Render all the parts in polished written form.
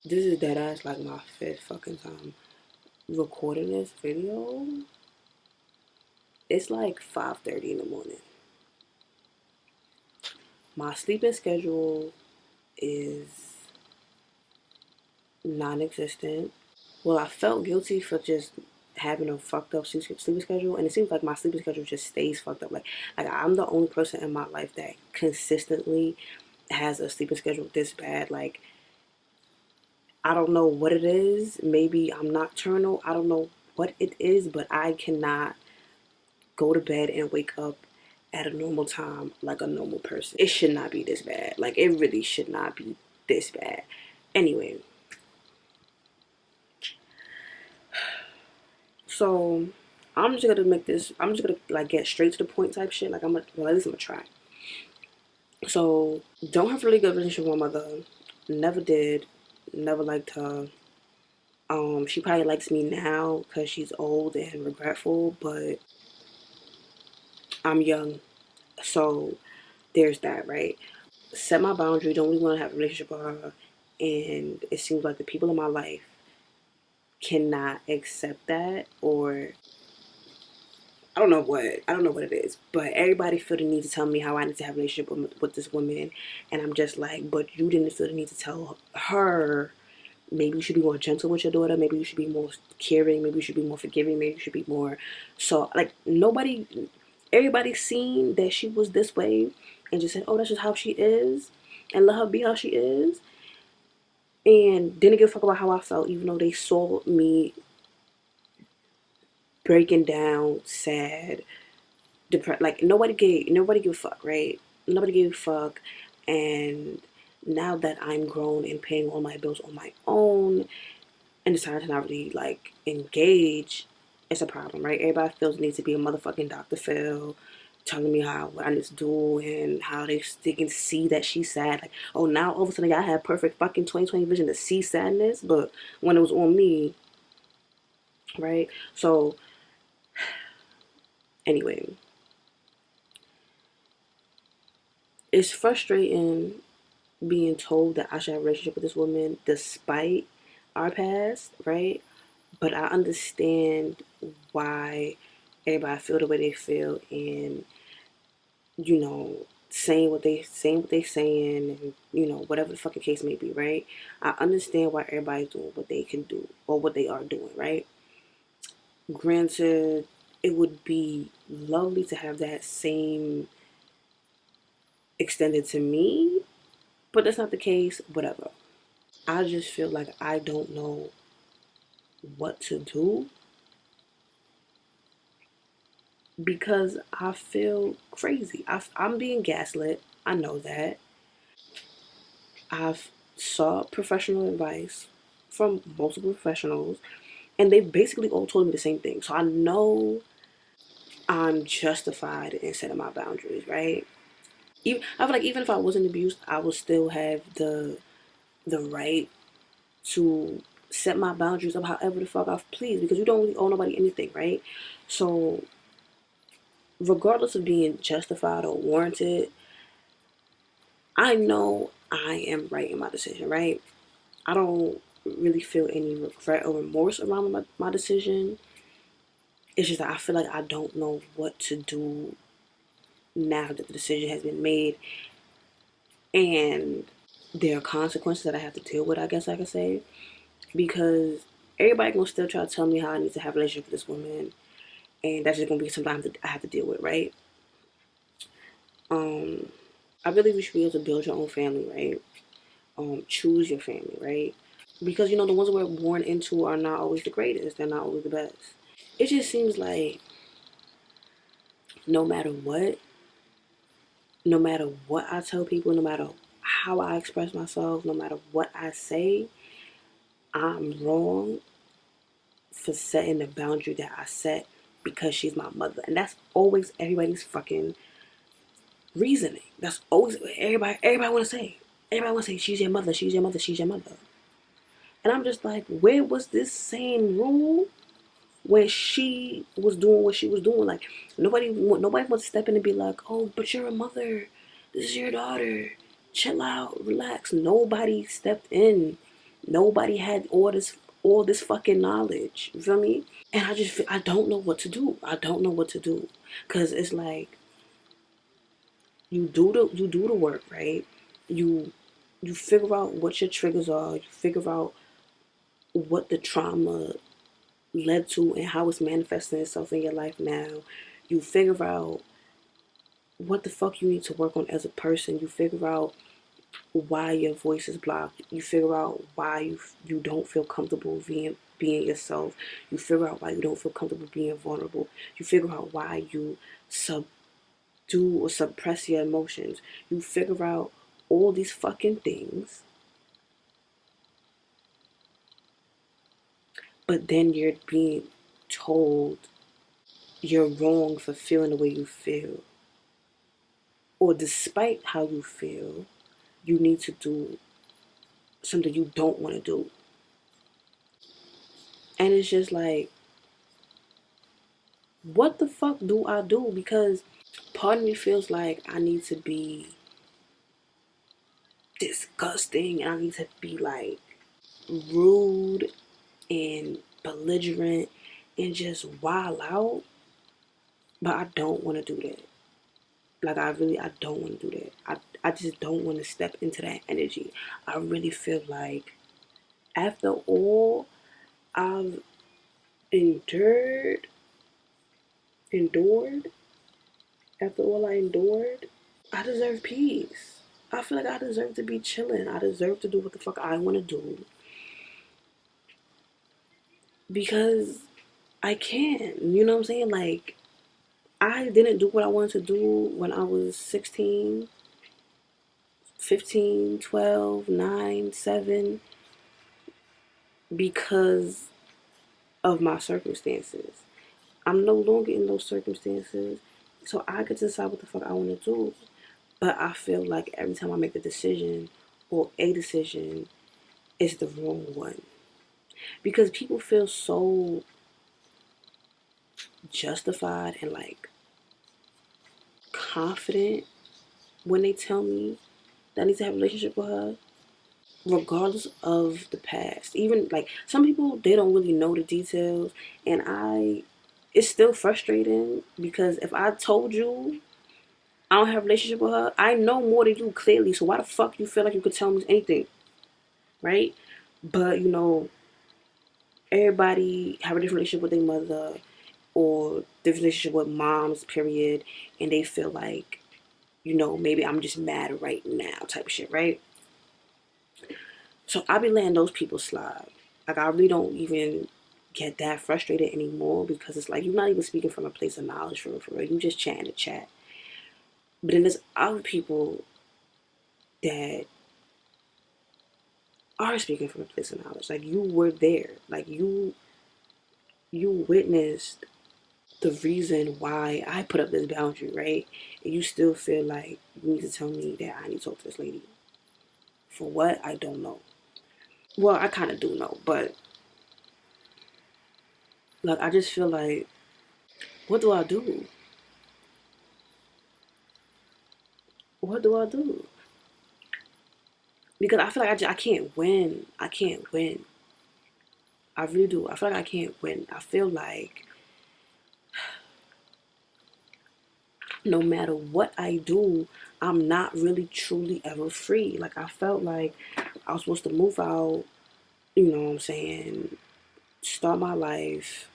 This is dead ass like my fifth fucking time recording this video. It's like 5:30 in the morning. My sleeping schedule is non-existent. Well, I felt guilty for just having a fucked up sleeping schedule, and it seems like my sleeping schedule just stays fucked up. Like I'm the only person in my life that consistently has a sleeping schedule this bad. Like I don't know what it is. Maybe I'm nocturnal. I don't know what it is, but I cannot go to bed and wake up at a normal time like a normal person. It should not be this bad. Like it really should not be this bad. Anyway, so I'm just gonna make this. I'm just gonna like get straight to the point type shit. Like well, at least I'm gonna try. So don't have a really good relationship with my mother. Never did. Never liked her. She probably likes me now because she's old and regretful, but I'm young, so there's that, right? Set my boundary. Don't really want to have a relationship with her, and it seems like the people in my life cannot accept that, or I don't know what it is, but everybody feel the need to tell me how I need to have a relationship with this woman, and I'm just like, but you didn't feel the need to tell her. Maybe you should be more gentle with your daughter. Maybe you should be more caring. Maybe you should be more forgiving. Maybe you should be more. So like everybody seen that she was this way, and just said, oh, that's just how she is, and let her be how she is, and didn't give a fuck about how I felt, even though they saw me breaking down, sad, depressed. Like nobody gave a fuck, right? Nobody gave a fuck, and now that I'm grown and paying all my bills on my own, and decided to not really like engage, it's a problem, right? Everybody feels the need to be a motherfucking Dr. Phil, telling me how what I need to do and how they can see that she's sad. Like, oh, now all of a sudden I have perfect fucking 2020 vision to see sadness, but when it was on me, right? So anyway, it's frustrating being told that I should have a relationship with this woman despite our past, right? But I understand why everybody feel the way they feel, and you know, saying what they saying, and whatever the fucking case may be, right? I understand why everybody's doing what they can do or what they are doing, right? Granted, it would be lovely to have that same extended to me, but that's not the case. Whatever. I just feel like I don't know what to do because I feel crazy. I'm being gaslit. I know that. I've sought professional advice from multiple professionals, and they basically all told me the same thing. So I know I'm justified in setting my boundaries, right? I feel like even if I wasn't abused, I would still have the right to set my boundaries of however the fuck I please, because you don't really owe nobody anything, right? So regardless of being justified or warranted, I know I am right in my decision, right? I don't really feel any regret or remorse around my decision. It's just that I feel like I don't know what to do now that the decision has been made, and there are consequences that I have to deal with, I guess I could say, because everybody gonna still try to tell me how I need to have a relationship with this woman, and that's just gonna be something I have to deal with, right? Um, I believe you should be able to build your own family, right? Choose your family, right? Because the ones we're born into are not always the greatest. They're not always the best. It just seems like no matter what, no matter what I tell people, no matter how I express myself, no matter what I say, I'm wrong for setting the boundary that I set because she's my mother. And that's always everybody's fucking reasoning. That's always everybody wanna say. Everybody wanna say she's your mother, she's your mother, she's your mother. And I'm just like, where was this same rule when she was doing what she was doing? Like nobody wants to step in and be like, oh, but you're a mother. This is your daughter. Chill out, relax. Nobody stepped in Nobody had all this fucking knowledge. You feel me? And I don't know what to do. I don't know what to do. Cause it's like you do the work, right? You you figure out what your triggers are, you figure out what the trauma led to and how it's manifesting itself in your life now. You figure out what the fuck you need to work on as a person. You figure out why your voice is blocked. You figure out why you don't feel comfortable being yourself. You figure out why you don't feel comfortable being vulnerable. You figure out why you subdue or suppress your emotions. You figure out all these fucking things, but then you're being told you're wrong for feeling the way you feel. Or despite how you feel, you need to do something you don't want to do. And it's just like, what the fuck do I do? Because part of me feels like I need to be disgusting and I need to be like rude and belligerent and just wild out. But I don't want to do that. Like I don't want to do that. I just don't want to step into that energy. I really feel like after all I've endured, endured, after all I endured, I deserve peace. I feel like I deserve to be chilling. I deserve to do what the fuck I want to do because I can. You know what I'm saying? Like, I didn't do what I wanted to do when I was 16, 15, 12, 9, 7 because of my circumstances. I'm no longer in those circumstances, so I get to decide what the fuck I want to do. But I feel like every time I make a decision or a decision, it's the wrong one. Because people feel so justified and like confident when they tell me that I need to have a relationship with her, regardless of the past. Even like some people, they don't really know the details, and it's still frustrating because if I told you I don't have a relationship with her, I know more than you clearly. So why the fuck you feel like you could tell me anything, right? But everybody have a different relationship with their mother or different relationship with moms, period, and they feel like maybe I'm just mad right now type of shit, right? So I be letting those people slide. Like I really don't even get that frustrated anymore because it's like you're not even speaking from a place of knowledge for real. You just chatting to chat. But then there's other people that are speaking from a place of knowledge. Like you were there. Like you witnessed the reason why I put up this boundary, right? And you still feel like you need to tell me that I need to talk to this lady. For what? I don't know. Well, I kind of do know, but like I just feel like, what do I do? What do I do? Because I feel like I can't win. I can't win. I really do. I feel like I can't win. I feel like no matter what I do, I'm not really truly ever free. Like I felt like I was supposed to move out, you know what I'm saying, start my life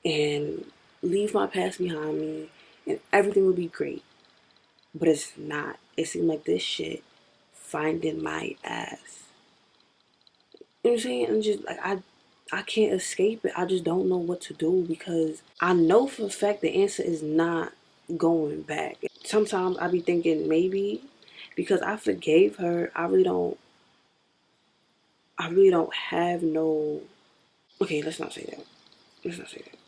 and leave my past behind me and everything would be great. But it's not. It seemed like this shit finding my ass. You know what I'm saying? And just like I can't escape it. I just don't know what to do because I know for a fact the answer is not going back. Sometimes I be thinking maybe because I forgave her, I really don't have no. Okay, let's not say that. Let's not say that.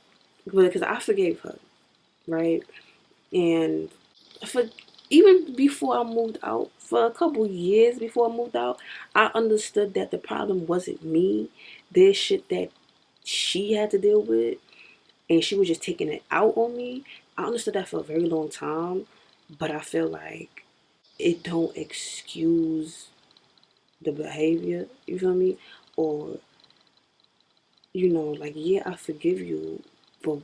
But because I forgave her, right? And for even before I moved out, for a couple years before I moved out, I understood that the problem wasn't me. There's shit that she had to deal with, and she was just taking it out on me. I understood that for a very long time, but I feel like it don't excuse the behavior. You feel me? or, you know, like, yeah, I forgive you, but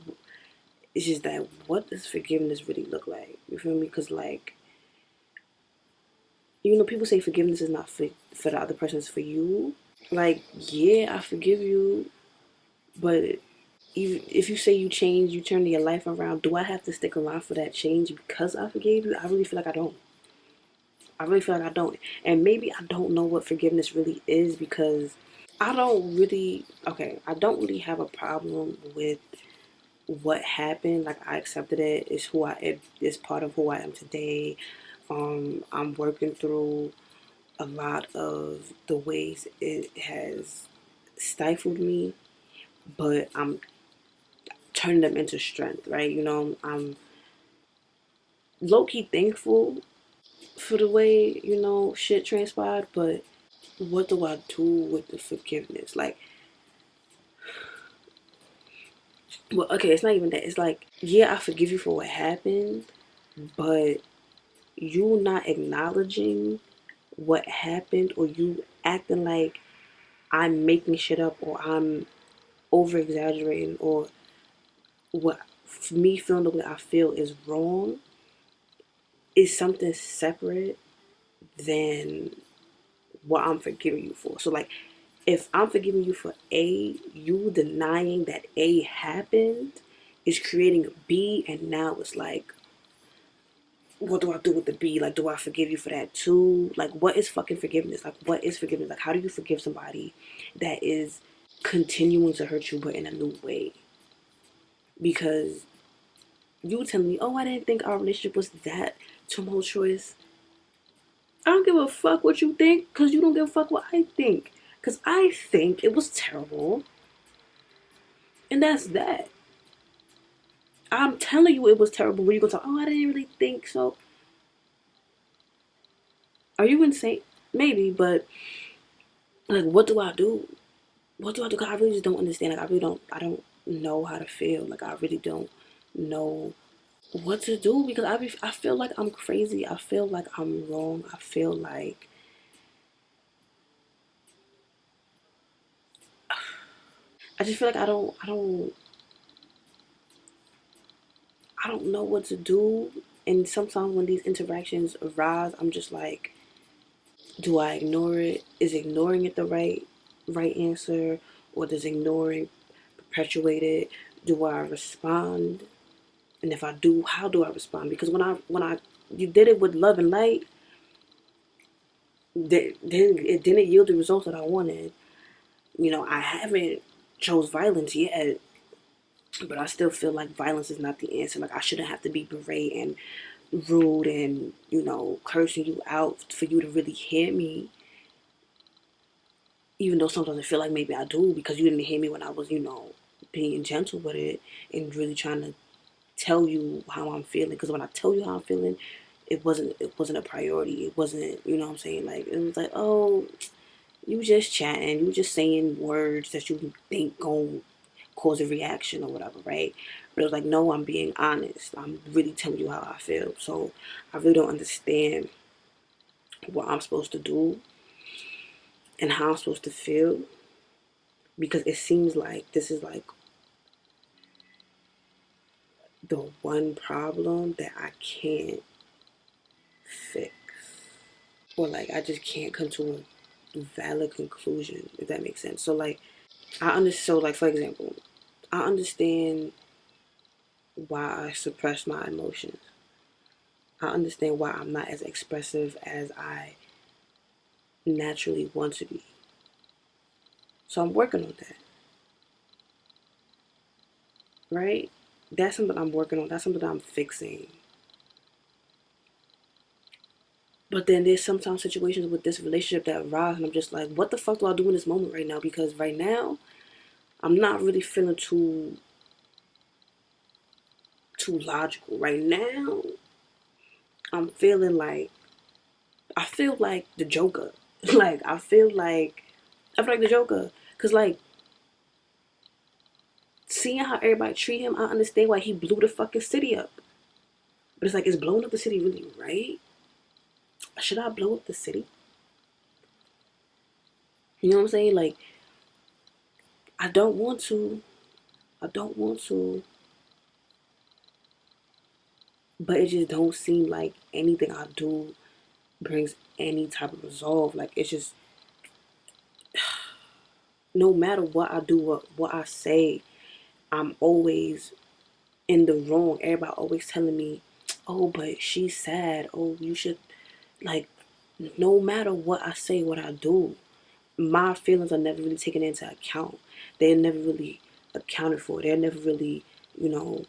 it's just that, what does forgiveness really look like? You feel me? Because, like, you know, people say forgiveness is not for the other person, it's for you. Like, yeah, I forgive you, but even if you say you change, you turn your life around, do I have to stick around for that change because I forgave you? I really feel like I don't. I really feel like I don't. And maybe I don't know what forgiveness really is, because I don't really have a problem with what happened. Like, I accepted it. It's part of who I am today. I'm working through a lot of the ways it has stifled me, but I'm turning them into strength, right? You know, I'm low key thankful for the way, you know, shit transpired, but what do I do with the forgiveness? Like, well, okay, it's not even that. It's like, yeah, I forgive you for what happened, but you not acknowledging what happened, or you acting like I'm making shit up, or I'm over exaggerating, or what me feeling the way I feel is wrong, is something separate than what I'm forgiving you for. So, like, if I'm forgiving you for A, you denying that A happened is creating a B, and now it's like, what do I do with the B? Like, do I forgive you for that too? Like, what is fucking forgiveness? Like, what is forgiveness? Like, how do you forgive somebody that is continuing to hurt you, but in a new way? Because you telling me, oh, I didn't think our relationship was that tumultuous. I don't give a fuck what you think, because you don't give a fuck what I think. Because I think it was terrible, and that's that. I'm telling you it was terrible. When you gonna talk, oh, I didn't really think so. Are you insane? Maybe, but, like, what do I do? What do I do? 'Cause I really just don't understand. Like, I don't know how to feel. Like, I really don't know what to do, because I feel like I'm crazy. I feel like I'm wrong. I feel like I just feel like I don't know what to do. And sometimes when these interactions arise, I'm just like, do I ignore it? Is ignoring it the right answer, or does ignoring perpetuate it? Do I respond? And if I do, how do I respond? Because when I you did it with love and light, then it didn't yield the results that I wanted. You know, I haven't chose violence yet, but I still feel like violence is not the answer. Like, I shouldn't have to be berate and rude and, you know, cursing you out for you to really hear me. Even though sometimes I feel like maybe I do, because you didn't hear me when I was, you know, being gentle with it and really trying to tell you how I'm feeling. Because when I tell you how I'm feeling, it wasn't a priority. It wasn't, you know what I'm saying? Like, it was like, oh, you just chatting, you just saying words that you think gon' cause a reaction or whatever, right? But it was like, no, I'm being honest. I'm really telling you how I feel. So I really don't understand what I'm supposed to do and how I'm supposed to feel, because it seems like this is like the one problem that I can't fix, or like I just can't come to a valid conclusion, if that makes sense. So, like, so, like, for example, I understand why I suppress my emotions. I understand why I'm not as expressive as I naturally want to be. So I'm working on that, right? That's something I'm working on. That's something I'm fixing. But then there's sometimes situations with this relationship that arise, and I'm just like, what the fuck do I do in this moment right now? Because right now, I'm not really feeling too logical. Right now, I'm feeling like I feel like the Joker. Like, I feel like the Joker. Cause, like, seeing how everybody treat him, I understand why he blew the fucking city up. But it's like, is blowing up the city really right? Should I blow up the city? You know what I'm saying? Like, I don't want to. I don't want to. But it just don't seem like anything I do brings any type of resolve. Like it's just no matter what I do, what I say, I'm always in the wrong. Everybody always telling me, "Oh, but she's sad. Oh, you should like." No matter what I say, what I do, my feelings are never really taken into account. They're never really accounted for. They're never really, you know,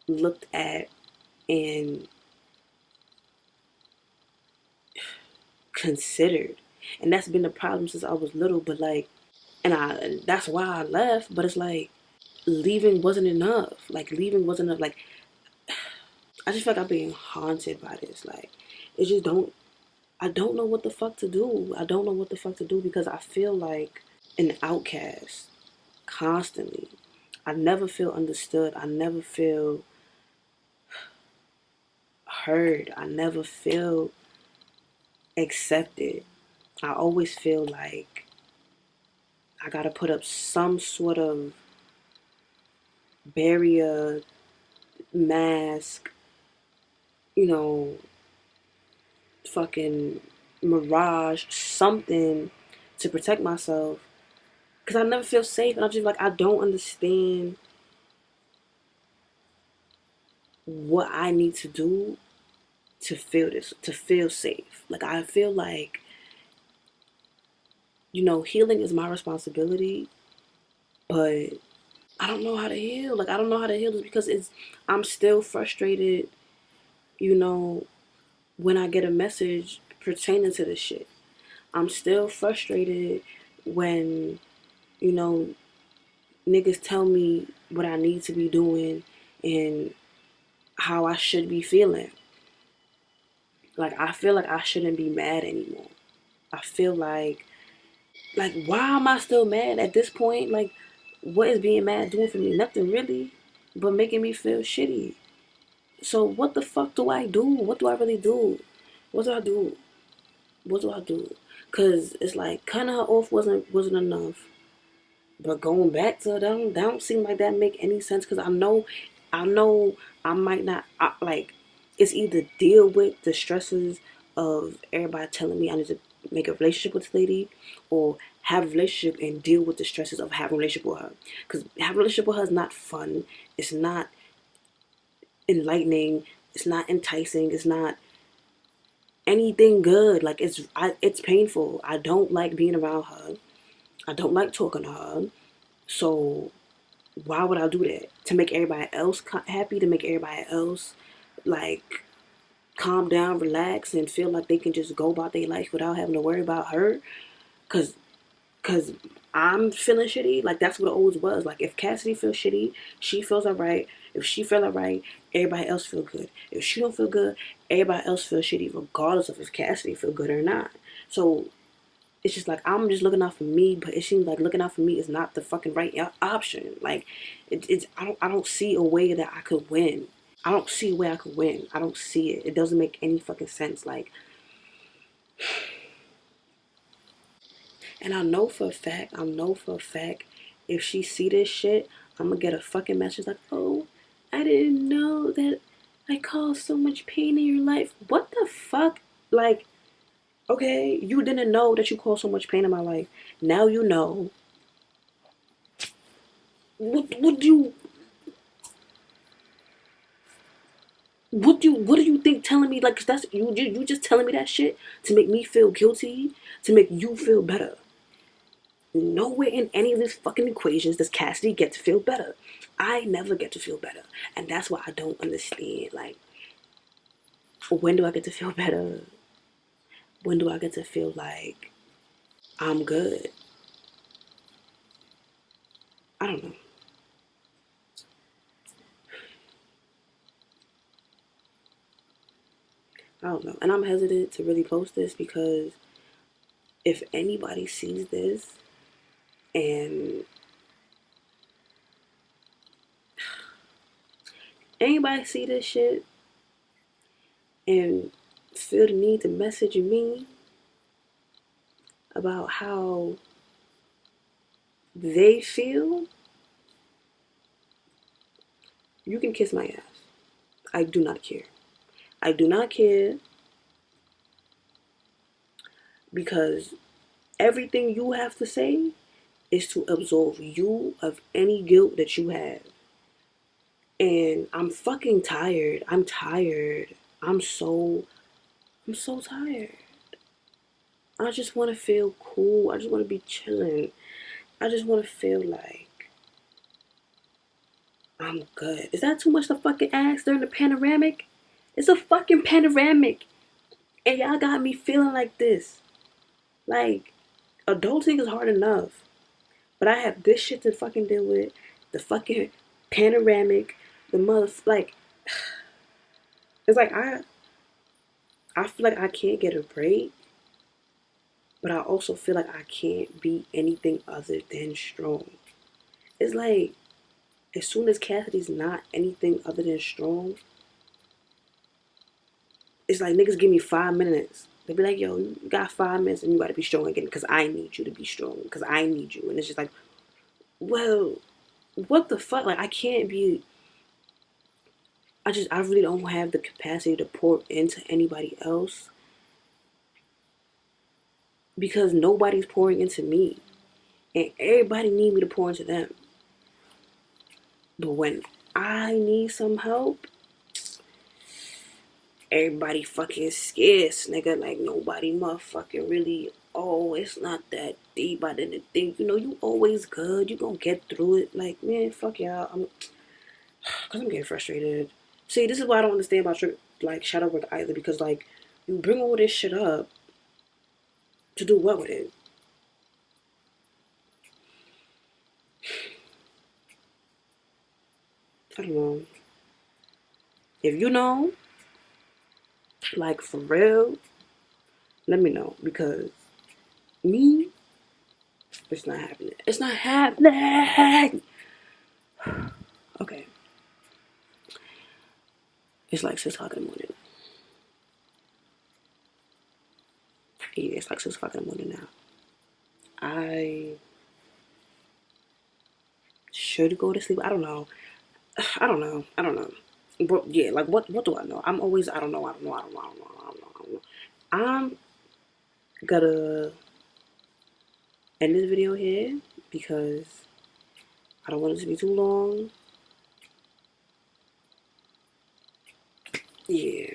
looked at and considered. And that's been the problem since I was little. But like, and that's why I left. But it's like leaving wasn't enough. Like leaving wasn't enough. Like I just feel like I'm being haunted by this. Like it just don't. I don't know what the fuck to do. I don't know what the fuck to do because I feel like an outcast constantly. I never feel understood. I never feel heard. I never feel accepted. I always feel like I gotta put up some sort of barrier, mask, you know, fucking mirage, something to protect myself. Because I never feel safe. And I'm just like, I don't understand what I need to do to feel this, to feel safe. Like, I feel like, healing is my responsibility, but I don't know how to heal. Like, I don't know how to heal this because I'm still frustrated, you know, when I get a message pertaining to this shit. I'm still frustrated when, you know, niggas tell me what I need to be doing and how I should be feeling. Like, I feel like I shouldn't be mad anymore. I feel like, why am I still mad at this point? Like, what is being mad doing for me? Nothing really, but making me feel shitty. So what the fuck do I do? What do I really do? What do I do? What do I do? Cause it's like cutting her off wasn't enough. But going back to that don't seem like that make any sense. Cause I know I might not like. It's either deal with the stresses of everybody telling me I need to make a relationship with this lady, or have a relationship and deal with the stresses of having a relationship with her. Cause having a relationship with her is not fun. It's not enlightening. It's not enticing. It's not anything good. Like it's painful. I don't like being around her. I don't like talking to her. So why would I do that? To make everybody else happy, to make everybody else like calm down, relax, and feel like they can just go about their life without having to worry about her. Cause, cause I'm feeling shitty. Like that's what it always was. Like if Cassidy feels shitty, she feels alright. If she feel alright, everybody else feel good. If she don't feel good, everybody else feel shitty, regardless of if Cassidy feel good or not. So it's just like I'm just looking out for me, but it seems like looking out for me is not the fucking right option. Like it's I don't see a way that I could win. I don't see a way I could win. I don't see it. It doesn't make any fucking sense. Like, and I know for a fact, if she see this shit, I'm gonna get a fucking message like, oh, I didn't know that I caused so much pain in your life. What the fuck? Like, okay, you didn't know that you caused so much pain in my life. Now you know. What do you think telling me like that's you just telling me that shit to make me feel guilty, to make you feel better? Nowhere in any of these fucking equations does Cassidy get to feel better. I never get to feel better, and that's why I don't understand. Like, when do I get to feel better? When do I get to feel like I'm good? I don't know. I don't know, and I'm hesitant to really post this because if anybody sees this and anybody see this shit and feel the need to message me about how they feel, you can kiss my ass. I do not care. I do not care because everything you have to say is to absolve you of any guilt that you have. And I'm fucking tired. I'm tired. I'm so I'm so tired. I just want to feel cool. I just want to be chilling. I just want to feel like I'm good. Is that too much to fucking ask during the panoramic? It's a fucking panoramic. And y'all got me feeling like this. Like, adulting is hard enough. But I have this shit to fucking deal with. The fucking panoramic. The mother, like, it's like I feel like I can't get a break. But I also feel like I can't be anything other than strong. It's like, as soon as Cassidy's not anything other than strong, it's like niggas give me 5 minutes. They be like, yo, you got 5 minutes and you gotta be strong again because I need you to be strong. Because I need you. And it's just like, well, what the fuck? Like, I can't be. I really don't have the capacity to pour into anybody else because nobody's pouring into me. And everybody need me to pour into them. But when I need some help, everybody fucking scarce, nigga. Like, nobody motherfucking really, oh, it's not that deep. I didn't think, you always good. You gonna get through it. Like, man, fuck y'all. Cause I'm getting frustrated. See, this is why I don't understand about like, shadow work either. Because, like, you bring all this shit up to do what with it? I don't know. If you know, like, for real, let me know. Because me, it's not happening. It's not happening. Okay. It's like 6 o'clock in the morning. Yeah, it's like 6 o'clock in the morning now. I should go to sleep. I don't know. I don't know. I don't know. But yeah, like what do I know? I'm always I don't know. I don't know. I don't know. I don't know. I don't know. I don't know. I'm gonna end this video here because I don't want it to be too long. Yeah.